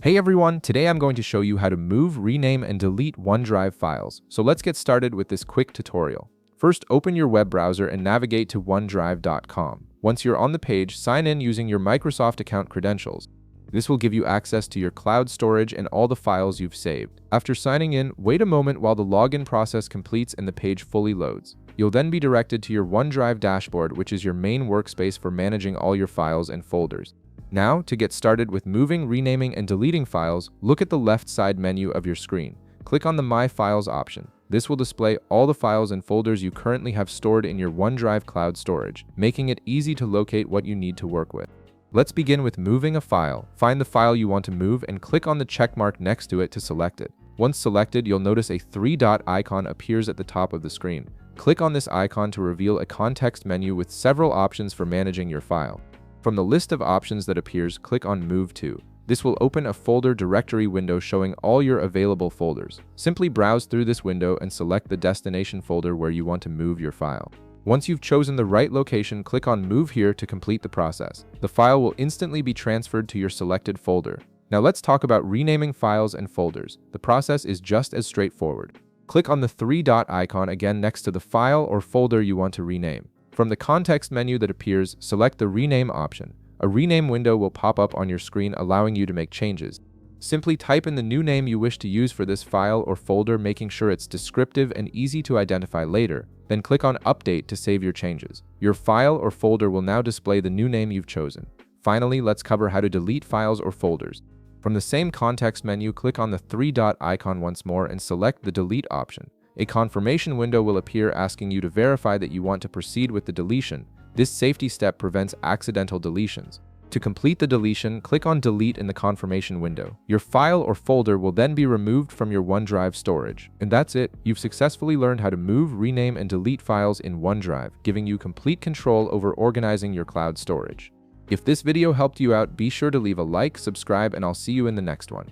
Hey everyone, today I'm going to show you how to move, rename, and delete OneDrive files. So let's get started with this quick tutorial. First, open your web browser and navigate to OneDrive.com. Once you're on the page, sign in using your Microsoft account credentials. This will give you access to your cloud storage and all the files you've saved. After signing in, wait a moment while the login process completes and the page fully loads. You'll then be directed to your OneDrive dashboard, which is your main workspace for managing all your files and folders. Now, to get started with moving, renaming, and deleting files, look at the left side menu of your screen. Click on the My Files option. This will display all the files and folders you currently have stored in your OneDrive cloud storage, making it easy to locate what you need to work with. Let's begin with moving a file. Find the file you want to move and click on the check mark next to it to select it. Once selected, you'll notice a three-dot icon appears at the top of the screen. Click on this icon to reveal a context menu with several options for managing your file. From the list of options that appears, click on Move To. This will open a folder directory window showing all your available folders. Simply browse through this window and select the destination folder where you want to move your file. Once you've chosen the right location, click on Move Here to complete the process. The file will instantly be transferred to your selected folder. Now let's talk about renaming files and folders. The process is just as straightforward. Click on the three-dot icon again next to the file or folder you want to rename. From the context menu that appears, select the Rename option. A rename window will pop up on your screen, allowing you to make changes. Simply type in the new name you wish to use for this file or folder, making sure it's descriptive and easy to identify later. Then click on Update to save your changes. Your file or folder will now display the new name you've chosen. Finally, let's cover how to delete files or folders. From the same context menu, click on the three-dot icon once more and select the Delete option. A confirmation window will appear asking you to verify that you want to proceed with the deletion. This safety step prevents accidental deletions. To complete the deletion, click on Delete in the confirmation window. Your file or folder will then be removed from your OneDrive storage. And that's it. You've successfully learned how to move, rename, and delete files in OneDrive, giving you complete control over organizing your cloud storage. If this video helped you out, be sure to leave a like, subscribe, and I'll see you in the next one.